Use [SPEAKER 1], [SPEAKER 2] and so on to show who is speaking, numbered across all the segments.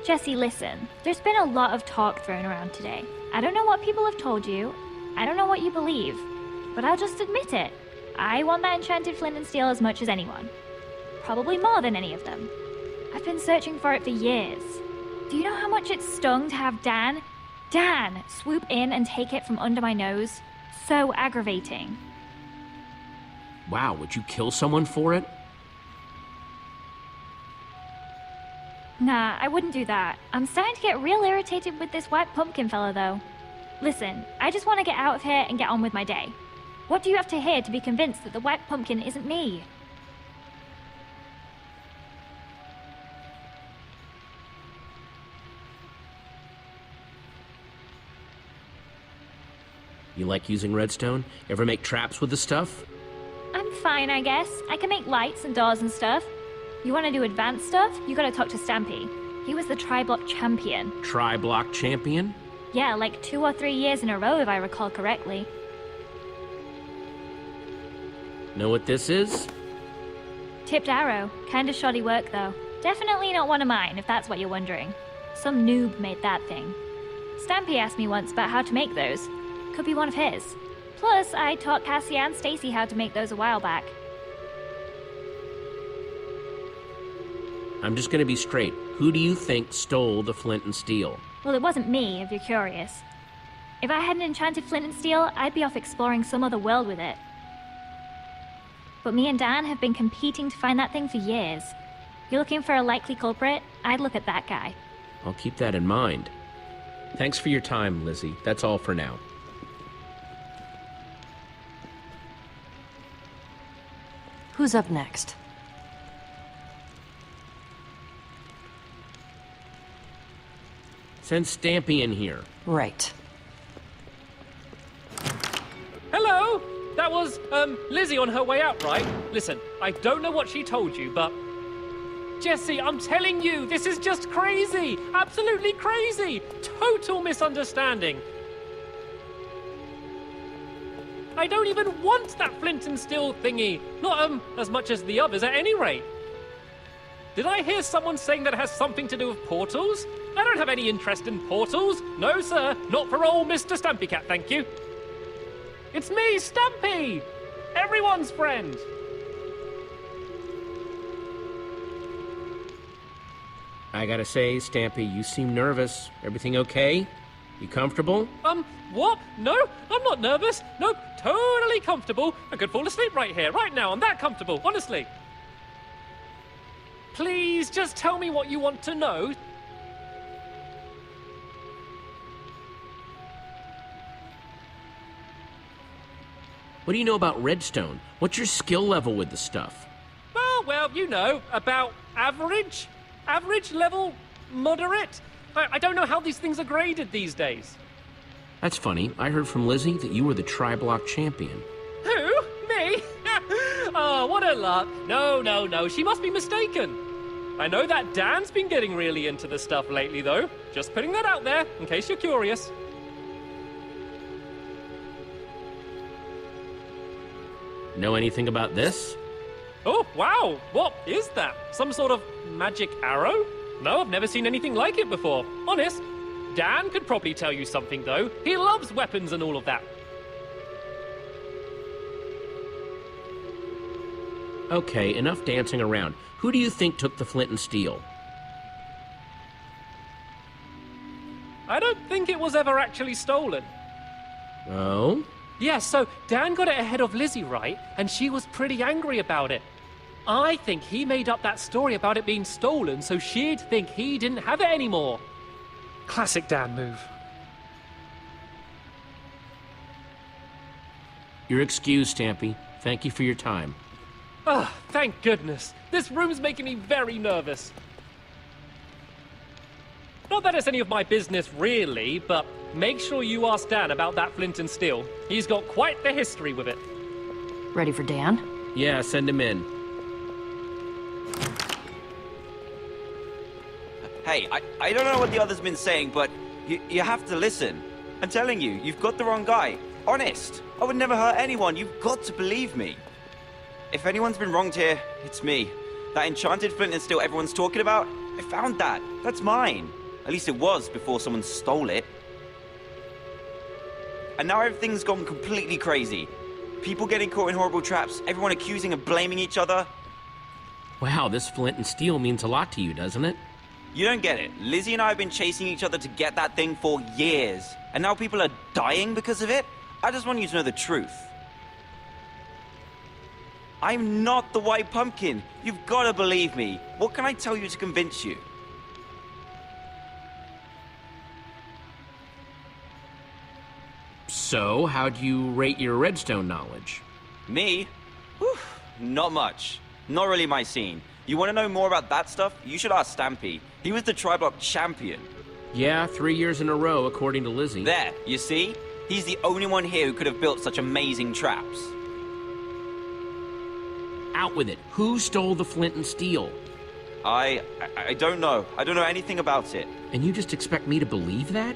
[SPEAKER 1] Jesse, listen. There's been a lot of talk thrown around today. I don't know what people have told you. I don't know what you believe. But I'll just admit it. I want that enchanted flint and steel as much as anyone. Probably more than any of them. I've been searching for it for years. Do you know how much it stung to have Dan swoop in and take it from under my nose? So aggravating.
[SPEAKER 2] Wow, would you kill someone for it?
[SPEAKER 1] Nah, I wouldn't do that. I'm starting to get real irritated with this white pumpkin fella, though. Listen, I just want to get out of here and get on with my day. What do you have to hear to be convinced that the white pumpkin isn't me?
[SPEAKER 2] You like using redstone? Ever make traps with the stuff?
[SPEAKER 1] I'm fine, I guess. I can make lights and doors and stuff. You want to do advanced stuff? You gotta talk to Stampy. He was the tri-block champion.
[SPEAKER 2] Tri-block champion?
[SPEAKER 1] Yeah, like 2 or 3 years in a row, if I recall correctly.
[SPEAKER 2] Know what this is?
[SPEAKER 1] Tipped arrow. Kinda shoddy work, though. Definitely not one of mine, if that's what you're wondering. Some noob made that thing. Stampy asked me once about how to make those. Could be one of his. Plus, I taught Cassie and Stacy how to make those a while back.
[SPEAKER 2] I'm just gonna be straight. Who do you think stole the flint and steel?
[SPEAKER 1] Well, it wasn't me, if you're curious. If I had an enchanted flint and steel, I'd be off exploring some other world with it. But me and Dan have been competing to find that thing for years. You're looking for a likely culprit? I'd look at that guy.
[SPEAKER 2] I'll keep that in mind. Thanks for your time, Lizzie. That's all for now.
[SPEAKER 3] Who's up next?
[SPEAKER 2] Send Stampy in here.
[SPEAKER 3] Right.
[SPEAKER 4] Hello! That was, Lizzie on her way out, right? Listen, I don't know what she told you, but... Jesse, I'm telling you, this is just crazy! Absolutely crazy! Total misunderstanding! I don't even want that flint and steel thingy! Not, as much as the others at any rate! Did I hear someone saying that it has something to do with portals? I don't have any interest in portals! No, sir! Not for old Mr. Stampy Cat, thank you! It's me, Stampy! Everyone's friend!
[SPEAKER 2] I gotta say, Stampy, you seem nervous. Everything okay? You comfortable?
[SPEAKER 4] What? No, I'm not nervous. Nope, totally comfortable. I could fall asleep right here, right now. I'm that comfortable, honestly. Please, just tell me what you want to know.
[SPEAKER 2] What do you know about redstone? What's your skill level with the stuff?
[SPEAKER 4] Oh, well, you know, about average? Average level? Moderate? I don't know how these things are graded these days.
[SPEAKER 2] That's funny. I heard from Lizzie that you were the tri-block champion.
[SPEAKER 4] Who? Me? Oh, what a lark. No. She must be mistaken. I know that Dan's been getting really into the stuff lately, though. Just putting that out there, in case you're curious.
[SPEAKER 2] Know anything about this?
[SPEAKER 4] Oh, wow! What is that? Some sort of magic arrow? No, I've never seen anything like it before. Honest. Dan could probably tell you something, though. He loves weapons and all of that.
[SPEAKER 2] Okay, enough dancing around. Who do you think took the flint and steel?
[SPEAKER 4] I don't think it was ever actually stolen.
[SPEAKER 2] Oh?
[SPEAKER 4] Yeah, so Dan got it ahead of Lizzie, right? And she was pretty angry about it. I think he made up that story about it being stolen so she'd think he didn't have it anymore. Classic Dan move.
[SPEAKER 2] You're excused, Stampy. Thank you for your time.
[SPEAKER 4] Ah, thank goodness. This room's making me very nervous. Not that it's any of my business, really, but make sure you ask Dan about that flint and steel. He's got quite the history with it.
[SPEAKER 3] Ready for Dan?
[SPEAKER 2] Yeah, send him in.
[SPEAKER 5] Hey, I don't know what the other's been saying, but you have to listen. I'm telling you, you've got the wrong guy. Honest. I would never hurt anyone. You've got to believe me. If anyone's been wronged here, it's me. That enchanted flint and steel everyone's talking about, I found that. That's mine. At least it was before someone stole it. And now everything's gone completely crazy. People getting caught in horrible traps, everyone accusing and blaming each other.
[SPEAKER 2] Wow, this flint and steel means a lot to you, doesn't it?
[SPEAKER 5] You don't get it. Lizzie and I have been chasing each other to get that thing for years. And now people are dying because of it? I just want you to know the truth. I'm not the White Pumpkin. You've got to believe me. What can I tell you to convince you?
[SPEAKER 2] So, how do you rate your redstone knowledge?
[SPEAKER 5] Me? Whew, not much. Not really my scene. You want to know more about that stuff? You should ask Stampy. He was the Tri-Block champion.
[SPEAKER 2] Yeah, 3 years in a row, according to Lizzie.
[SPEAKER 5] There, you see? He's the only one here who could have built such amazing traps.
[SPEAKER 2] Out with it. Who stole the flint and steel?
[SPEAKER 5] I don't know. I don't know anything about it.
[SPEAKER 2] And you just expect me to believe that?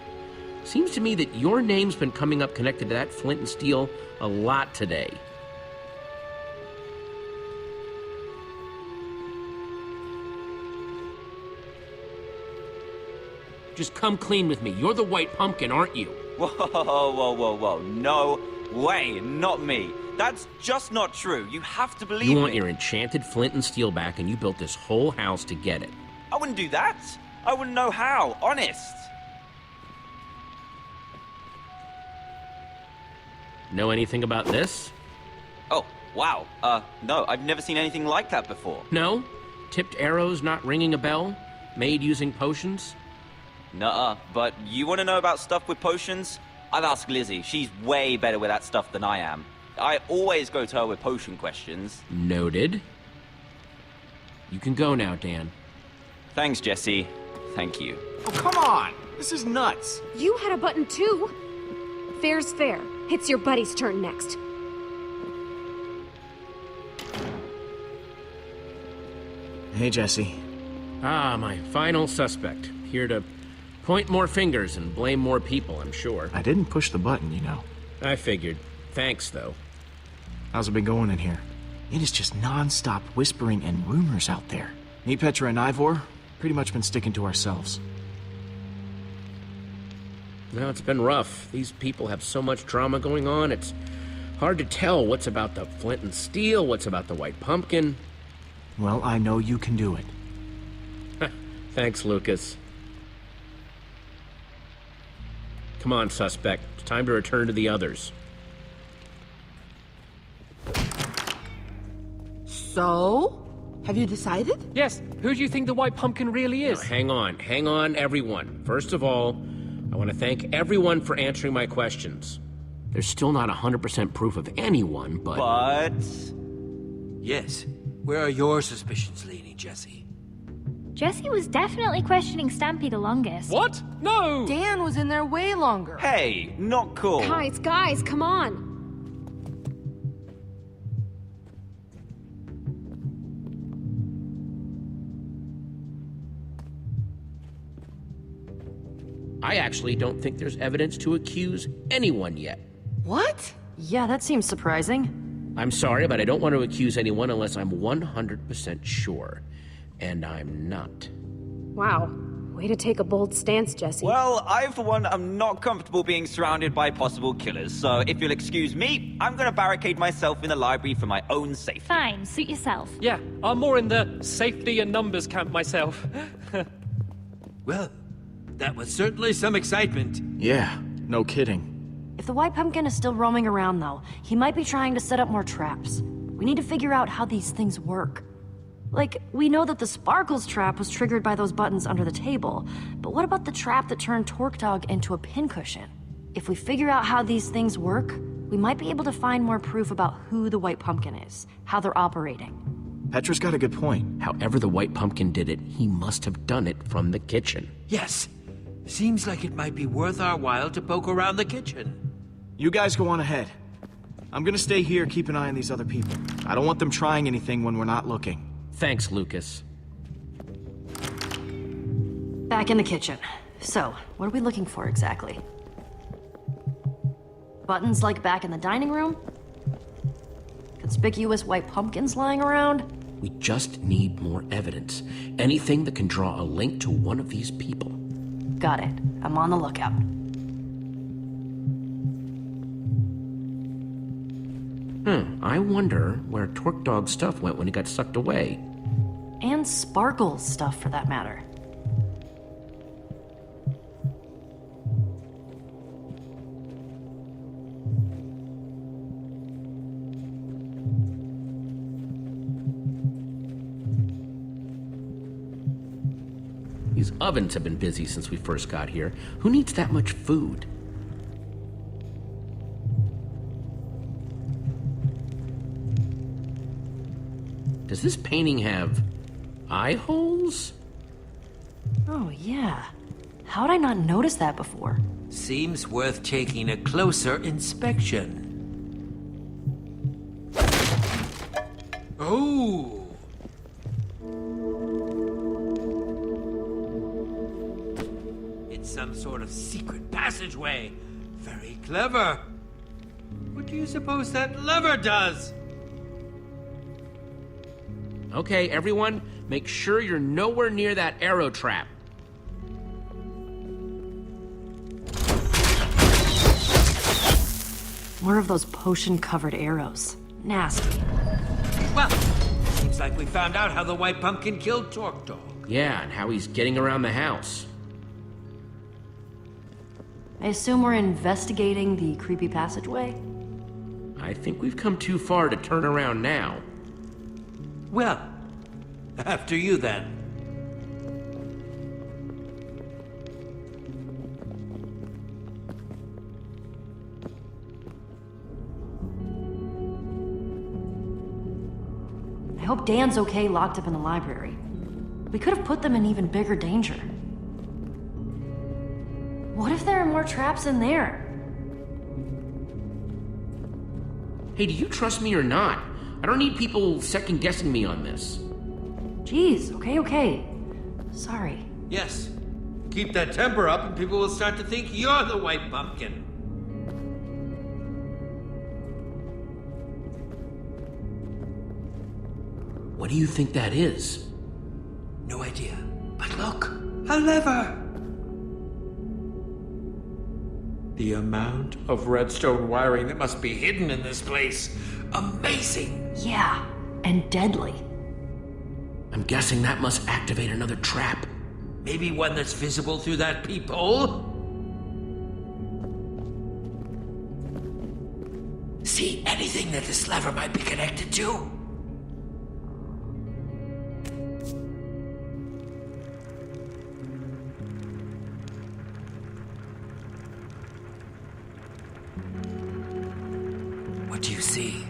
[SPEAKER 2] Seems to me that your name's been coming up connected to that flint and steel a lot today. Just come clean with me. You're the White Pumpkin, aren't you?
[SPEAKER 5] Whoa, whoa, whoa, whoa. No way, not me. That's just not true. You have to believe me.
[SPEAKER 2] You want your enchanted flint and steel back, and you built this whole house to get it.
[SPEAKER 5] I wouldn't do that. I wouldn't know how, honest.
[SPEAKER 2] Know anything about this?
[SPEAKER 5] Oh, wow. No, I've never seen anything like that before.
[SPEAKER 2] No? Tipped arrows not ringing a bell? Made using potions?
[SPEAKER 5] Nuh-uh, but you want to know about stuff with potions? I've asked Lizzie. She's way better with that stuff than I am. I always go to her with potion questions.
[SPEAKER 2] Noted. You can go now, Dan.
[SPEAKER 5] Thanks, Jesse. Thank you.
[SPEAKER 6] Oh, come on! This is nuts!
[SPEAKER 7] You had a button too. Fair's fair. It's your buddy's turn next.
[SPEAKER 6] Hey, Jesse.
[SPEAKER 2] Ah, my final suspect. Here to point more fingers and blame more people, I'm sure.
[SPEAKER 6] I didn't push the button, you know.
[SPEAKER 2] I figured. Thanks, though.
[SPEAKER 6] How's it been going in here? It is just non-stop whispering and rumors out there. Me, Petra, and Ivor, pretty much been sticking to ourselves.
[SPEAKER 2] No, it's been rough. These people have so much drama going on, it's hard to tell what's about the flint and steel, what's about the White Pumpkin.
[SPEAKER 6] Well, I know you can do it.
[SPEAKER 2] Thanks, Lucas. Come on, suspect. It's time to return to the others.
[SPEAKER 8] So? Have you decided?
[SPEAKER 4] Yes, who do you think the White Pumpkin really is?
[SPEAKER 2] Now, hang on, everyone. First of all, I want to thank everyone for answering my questions. There's still not 100% proof of anyone, but...
[SPEAKER 9] Yes. Where are your suspicions leaning, Jesse?
[SPEAKER 1] Jesse was definitely questioning Stampy the longest.
[SPEAKER 4] What? No!
[SPEAKER 8] Dan was in there way longer.
[SPEAKER 5] Hey, not cool.
[SPEAKER 7] Guys, come on.
[SPEAKER 2] I actually don't think there's evidence to accuse anyone yet.
[SPEAKER 3] What? Yeah, that seems surprising.
[SPEAKER 2] I'm sorry, but I don't want to accuse anyone unless I'm 100% sure. And I'm not.
[SPEAKER 7] Wow. Way to take a bold stance, Jesse.
[SPEAKER 5] Well, I, for one, am not comfortable being surrounded by possible killers, so if you'll excuse me, I'm gonna barricade myself in the library for my own safety.
[SPEAKER 1] Fine, suit yourself.
[SPEAKER 4] Yeah, I'm more in the safety and numbers camp myself.
[SPEAKER 9] Well, that was certainly some excitement.
[SPEAKER 6] Yeah, no kidding.
[SPEAKER 3] If the White Pumpkin is still roaming around, though, he might be trying to set up more traps. We need to figure out how these things work. Like, we know that the Sparkles trap was triggered by those buttons under the table, but what about the trap that turned Torque Dog into a pincushion? If we figure out how these things work, we might be able to find more proof about who the White Pumpkin is, how they're operating.
[SPEAKER 6] Petra's got a good point.
[SPEAKER 2] However the White Pumpkin did it, he must have done it from the kitchen.
[SPEAKER 9] Yes. Seems like it might be worth our while to poke around the kitchen.
[SPEAKER 6] You guys go on ahead. I'm gonna stay here, keep an eye on these other people. I don't want them trying anything when we're not looking.
[SPEAKER 2] Thanks, Lucas.
[SPEAKER 3] Back in the kitchen. So, what are we looking for exactly? Buttons like back in the dining room? Conspicuous white pumpkins lying around?
[SPEAKER 2] We just need more evidence. Anything that can draw a link to one of these people.
[SPEAKER 3] Got it. I'm on the lookout.
[SPEAKER 2] I wonder where Torque Dog's stuff went when he got sucked away.
[SPEAKER 3] And Sparkle's stuff, for that matter.
[SPEAKER 2] These ovens have been busy since we first got here. Who needs that much food? Does this painting have eye holes?
[SPEAKER 3] Oh, yeah. How'd I not notice that before?
[SPEAKER 9] Seems worth taking a closer inspection. Oh! It's some sort of secret passageway. Very clever. What do you suppose that lever does?
[SPEAKER 2] Okay, everyone, make sure you're nowhere near that arrow trap.
[SPEAKER 3] More of those potion-covered arrows. Nasty.
[SPEAKER 9] Well, seems like we found out how the White Pumpkin killed Torque Dog.
[SPEAKER 2] Yeah, and how he's getting around the house.
[SPEAKER 3] I assume we're investigating the creepy passageway?
[SPEAKER 2] I think we've come too far to turn around now.
[SPEAKER 9] Well, after you then.
[SPEAKER 3] I hope Dan's okay locked up in the library. We could have put them in even bigger danger. What if there are more traps in there?
[SPEAKER 2] Hey, do you trust me or not? I don't need people second-guessing me on this.
[SPEAKER 3] Jeez, okay. Sorry.
[SPEAKER 9] Yes. Keep that temper up and people will start to think you're the White Pumpkin.
[SPEAKER 2] What do you think that is?
[SPEAKER 9] No idea. But look, a lever! The amount of redstone wiring that must be hidden in this place. Amazing!
[SPEAKER 3] Yeah, and deadly.
[SPEAKER 2] I'm guessing that must activate another trap.
[SPEAKER 9] Maybe one that's visible through that peephole? See anything that this lever might be connected to? What do you see?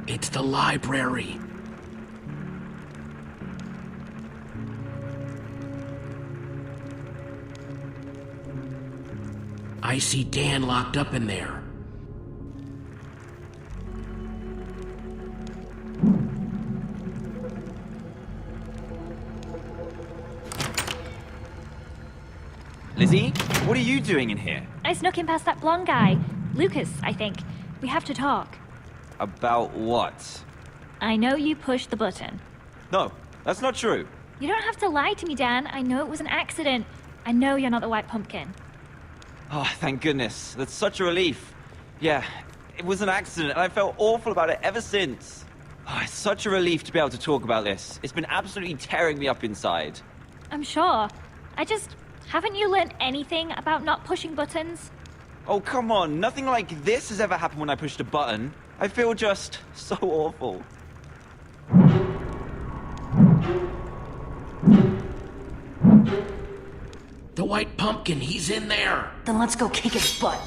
[SPEAKER 2] It's the library. I see Dan locked up in there.
[SPEAKER 5] Lizzie, what are you doing in here?
[SPEAKER 1] I snuck in past that blonde guy. Lucas, I think. We have to talk.
[SPEAKER 5] About what?
[SPEAKER 1] I know you pushed the button.
[SPEAKER 5] No, that's not true.
[SPEAKER 1] You don't have to lie to me, Dan. I know it was an accident. I know you're not the White Pumpkin.
[SPEAKER 5] Oh, thank goodness. That's such a relief. Yeah, it was an accident, and I felt awful about it ever since. Oh, it's such a relief to be able to talk about this. It's been absolutely tearing me up inside.
[SPEAKER 1] I'm sure. Haven't you learned anything about not pushing buttons?
[SPEAKER 5] Oh, come on. Nothing like this has ever happened when I pushed a button. I feel just so awful.
[SPEAKER 2] The White Pumpkin, he's in there.
[SPEAKER 3] Then let's go kick his butt.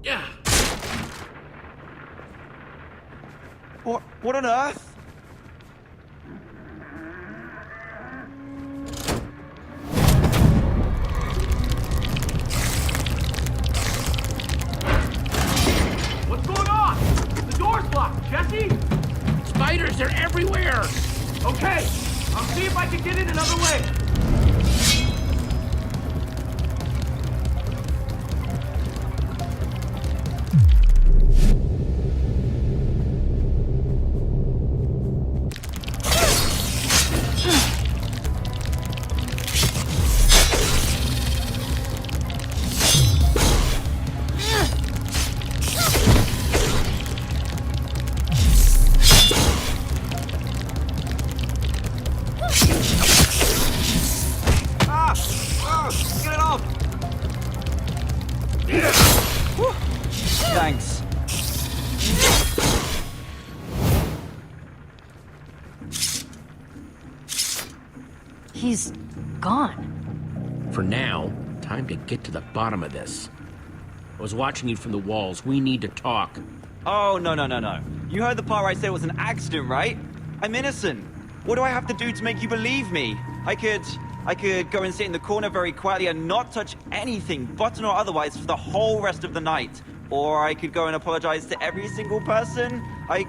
[SPEAKER 2] Yeah.
[SPEAKER 5] What on earth?
[SPEAKER 10] What's going on? The door's blocked, Jesse!
[SPEAKER 2] Spiders, they're everywhere!
[SPEAKER 10] Okay, I'll see if I can get in another way.
[SPEAKER 5] Thanks.
[SPEAKER 3] He's gone.
[SPEAKER 2] For now, time to get to the bottom of this. I was watching you from the walls. We need to talk.
[SPEAKER 5] Oh, no. You heard the part where I said it was an accident, right? I'm innocent. What do I have to do to make you believe me? I could go and sit in the corner very quietly and not touch anything, button or otherwise, for the whole rest of the night. Or I could go and apologize to every single person. I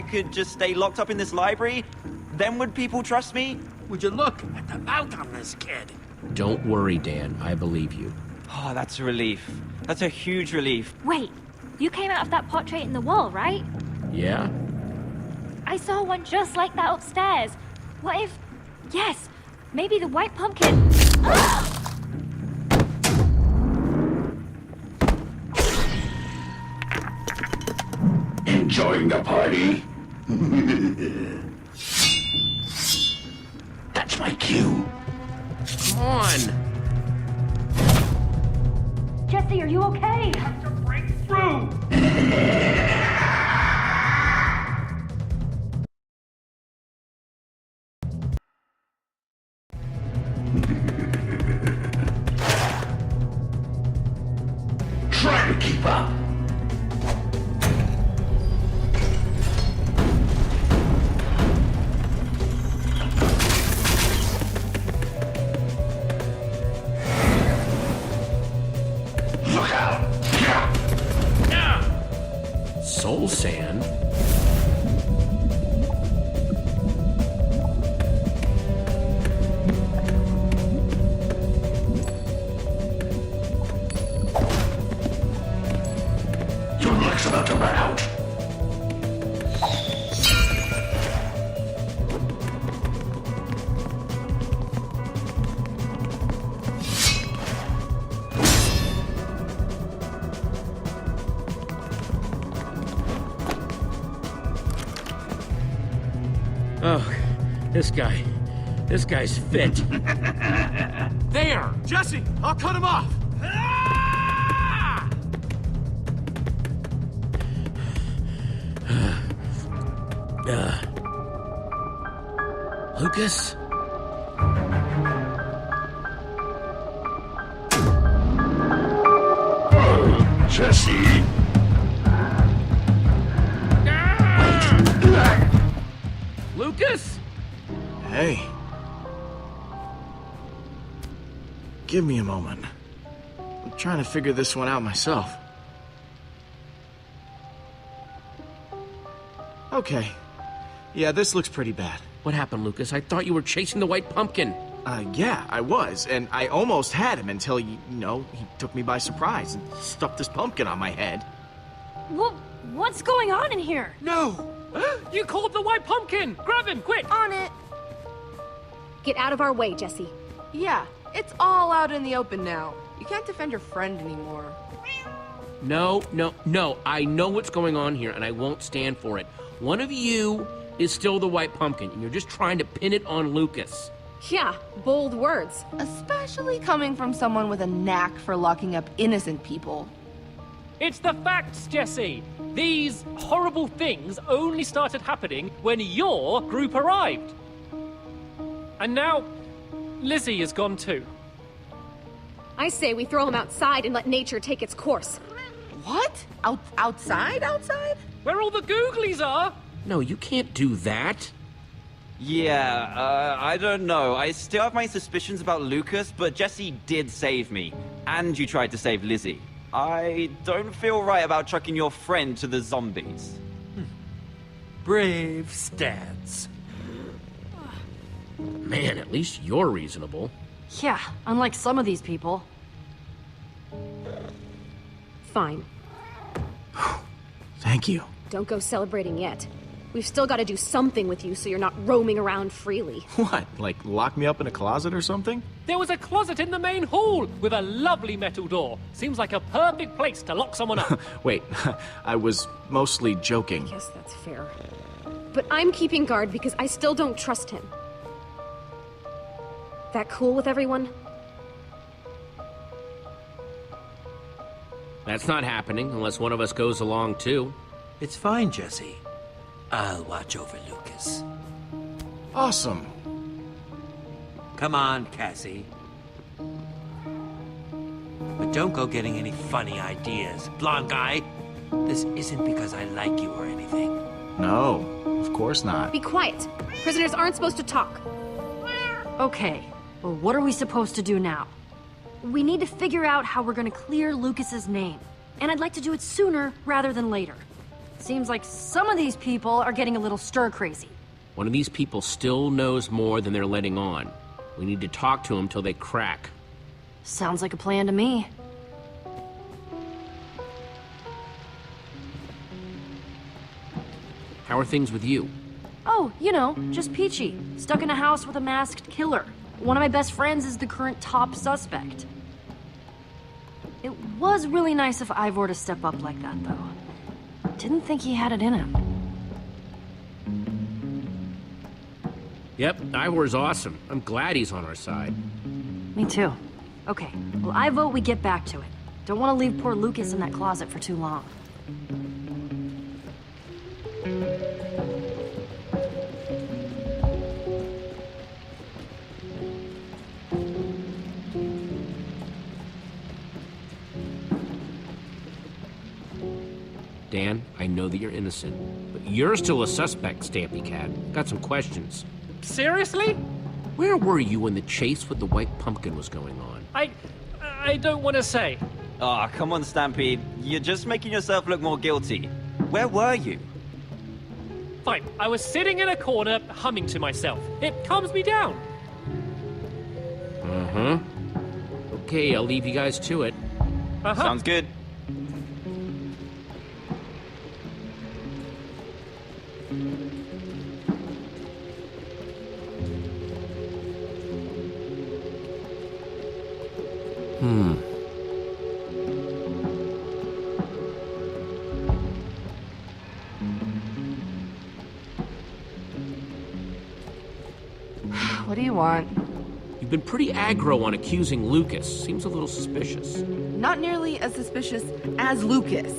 [SPEAKER 5] could just stay locked up in this library. Then would people trust me?
[SPEAKER 9] Would you look at the mouth on this kid?
[SPEAKER 2] Don't worry, Dan. I believe you.
[SPEAKER 5] Oh, that's a relief. That's a huge relief.
[SPEAKER 1] Wait, you came out of that portrait in the wall, right?
[SPEAKER 2] Yeah?
[SPEAKER 1] I saw one just like that upstairs. What if... Yes, maybe the white pumpkin...
[SPEAKER 11] Enjoying the party? That's my cue.
[SPEAKER 2] Come on!
[SPEAKER 3] Jesse, are you okay?
[SPEAKER 10] Have to break through!
[SPEAKER 11] Try to keep up. Look out!
[SPEAKER 2] Soul sand?
[SPEAKER 11] Your leg's about to run out.
[SPEAKER 2] Oh, this guy's fit.
[SPEAKER 10] There! Jesse, I'll cut him off!
[SPEAKER 2] Lucas?
[SPEAKER 11] Jesse.
[SPEAKER 2] Lucas?
[SPEAKER 6] Hey. Give me a moment. I'm trying to figure this one out myself. Okay. Yeah, this looks pretty bad.
[SPEAKER 2] What happened, Lucas? I thought you were chasing the white pumpkin.
[SPEAKER 6] Yeah, I was, and I almost had him until, he took me by surprise and stuffed this pumpkin on my head.
[SPEAKER 3] What's going on in here?
[SPEAKER 4] No! You called the white pumpkin! Grab him, quick!
[SPEAKER 8] On it.
[SPEAKER 7] Get out of our way, Jesse.
[SPEAKER 8] Yeah, it's all out in the open now. You can't defend your friend anymore.
[SPEAKER 2] No. I know what's going on here, and I won't stand for it. One of you is still the white pumpkin, and you're just trying to pin it on Lucas.
[SPEAKER 7] Yeah, bold words.
[SPEAKER 8] Especially coming from someone with a knack for locking up innocent people.
[SPEAKER 4] It's the facts, Jesse! These horrible things only started happening when your group arrived. And now, Lizzie is gone too.
[SPEAKER 7] I say we throw him outside and let nature take its course.
[SPEAKER 8] What? Outside?
[SPEAKER 4] Where all the googlies are!
[SPEAKER 2] No, you can't do that.
[SPEAKER 5] Yeah, I don't know. I still have my suspicions about Lucas, but Jesse did save me. And you tried to save Lizzie. I don't feel right about chucking your friend to the zombies.
[SPEAKER 9] Brave stance.
[SPEAKER 2] Man, at least you're reasonable.
[SPEAKER 3] Yeah, unlike some of these people.
[SPEAKER 7] Fine.
[SPEAKER 6] Thank you.
[SPEAKER 7] Don't go celebrating yet. We've still got to do something with you so you're not roaming around freely.
[SPEAKER 6] What, like lock me up in a closet or something?
[SPEAKER 4] There was a closet in the main hall with a lovely metal door. Seems like a perfect place to lock someone up.
[SPEAKER 6] Wait, I was mostly joking.
[SPEAKER 7] Yes, that's fair. But I'm keeping guard because I still don't trust him. That cool with everyone?
[SPEAKER 2] That's not happening unless one of us goes along too.
[SPEAKER 9] It's fine, Jesse. I'll watch over Lucas.
[SPEAKER 6] Awesome.
[SPEAKER 9] Come on, Cassie. But don't go getting any funny ideas, blonde guy. This isn't because I like you or anything.
[SPEAKER 6] No, of course not.
[SPEAKER 7] Be quiet. Prisoners aren't supposed to talk.
[SPEAKER 3] Okay, well, what are we supposed to do now? We need to figure out how we're gonna clear Lucas's name. And I'd like to do it sooner rather than later. Seems like some of these people are getting a little stir-crazy.
[SPEAKER 2] One of these people still knows more than they're letting on. We need to talk to them till they crack.
[SPEAKER 3] Sounds like a plan to me.
[SPEAKER 2] How are things with you?
[SPEAKER 3] Oh, you know, just peachy. Stuck in a house with a masked killer. One of my best friends is the current top suspect. It was really nice of Ivor to step up like that, though. Didn't think he had it in him.
[SPEAKER 2] Yep, Ivor's awesome. I'm glad he's on our side.
[SPEAKER 3] Me too. Okay, well, I vote we get back to it. Don't want to leave poor Lucas in that closet for too long.
[SPEAKER 2] Dan, I know that you're innocent, but you're still a suspect, Stampy Cat. Got some questions.
[SPEAKER 4] Seriously?
[SPEAKER 2] Where were you when the chase with the white pumpkin was going on?
[SPEAKER 4] I don't want to say.
[SPEAKER 5] Ah, come on, Stampede. You're just making yourself look more guilty. Where were you?
[SPEAKER 4] Fine, I was sitting in a corner, humming to myself. It calms me down.
[SPEAKER 2] Uh-huh. Okay, I'll leave you guys to it.
[SPEAKER 4] Uh-huh.
[SPEAKER 5] Sounds good.
[SPEAKER 8] What do you want?
[SPEAKER 2] You've been pretty aggro on accusing Lucas. Seems a little suspicious.
[SPEAKER 8] Not nearly as suspicious as Lucas.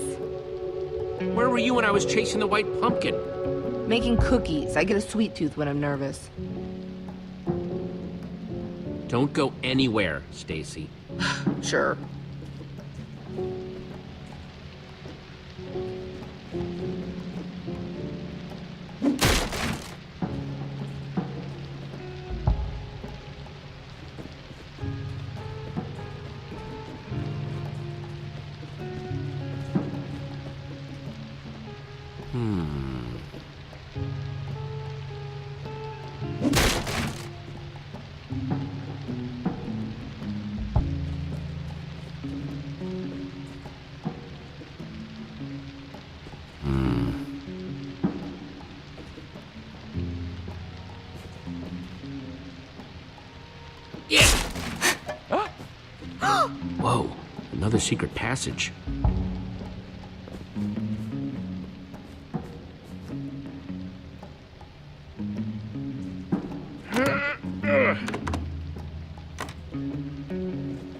[SPEAKER 2] Where were you when I was chasing the white pumpkin?
[SPEAKER 8] Making cookies. I get a sweet tooth when I'm nervous.
[SPEAKER 2] Don't go anywhere, Stacy.
[SPEAKER 8] Sure.
[SPEAKER 2] Whoa, another secret passage.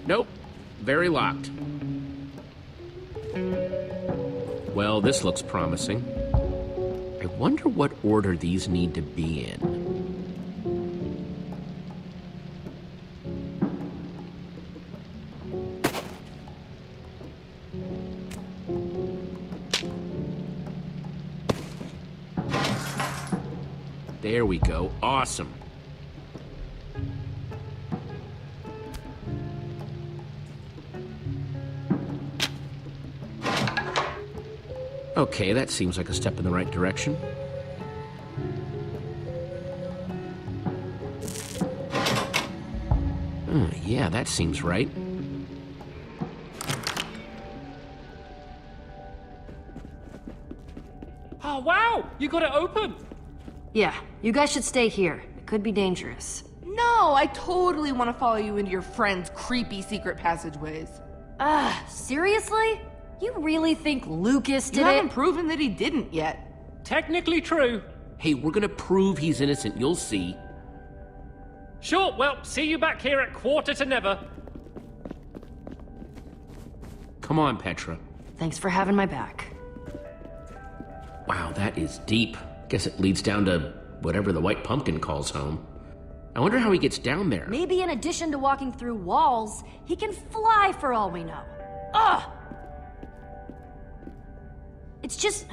[SPEAKER 2] Nope, very locked. Well, this looks promising. I wonder what order these need to be in. There we go. Awesome. Okay, that seems like a step in the right direction. Yeah, that seems right.
[SPEAKER 4] Oh, wow! You got it open!
[SPEAKER 3] Yeah, you guys should stay here. It could be dangerous.
[SPEAKER 8] No, I totally want to follow you into your friend's creepy secret passageways.
[SPEAKER 3] Seriously? You really think Lucas did
[SPEAKER 8] You
[SPEAKER 3] it?
[SPEAKER 8] haven't proven that he didn't yet.
[SPEAKER 4] Technically true.
[SPEAKER 2] Hey, we're gonna prove he's innocent, you'll see.
[SPEAKER 4] Sure, well, see you back here at 8:45.
[SPEAKER 2] Come on, Petra.
[SPEAKER 3] Thanks for having my back.
[SPEAKER 2] Wow, that is deep. Guess it leads down to whatever the White Pumpkin calls home. I wonder how he gets down there.
[SPEAKER 3] Maybe in addition to walking through walls, he can fly for all we know. Ugh! It's just...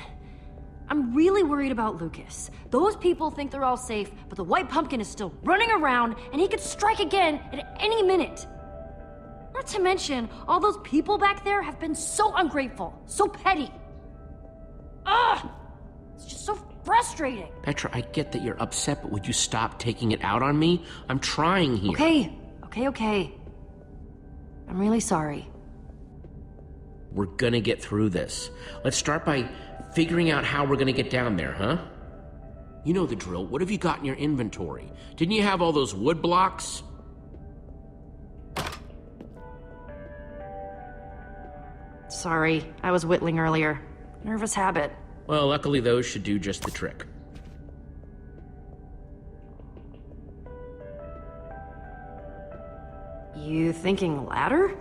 [SPEAKER 3] I'm really worried about Lucas. Those people think they're all safe, but the White Pumpkin is still running around, and he could strike again at any minute. Not to mention, all those people back there have been so ungrateful, so petty. Ugh! It's just so frustrating.
[SPEAKER 2] Petra, I get that you're upset, but would you stop taking it out on me? I'm trying here.
[SPEAKER 3] Okay. I'm really sorry.
[SPEAKER 2] We're gonna get through this. Let's start by figuring out how we're gonna get down there, huh? You know the drill. What have you got in your inventory? Didn't you have all those wood blocks?
[SPEAKER 3] Sorry, I was whittling earlier. Nervous habit.
[SPEAKER 2] Well, luckily those should do just the trick.
[SPEAKER 3] You thinking ladder?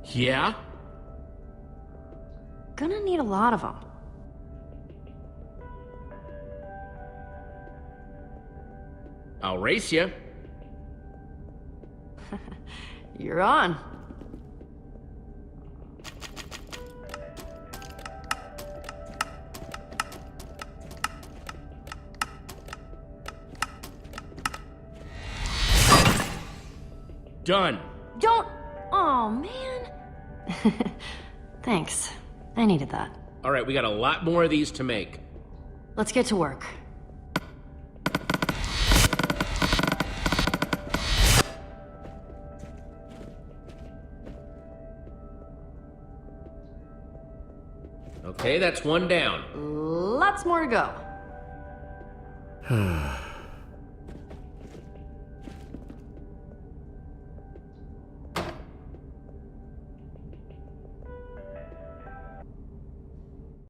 [SPEAKER 2] Yeah?
[SPEAKER 3] Gonna need a lot of them.
[SPEAKER 2] I'll race you.
[SPEAKER 3] You're on.
[SPEAKER 2] Done.
[SPEAKER 3] Don't... Oh, man. Thanks. I needed that.
[SPEAKER 2] All right, we got a lot more of these to make.
[SPEAKER 3] Let's get to work.
[SPEAKER 2] Okay, that's one down.
[SPEAKER 3] Lots more to go.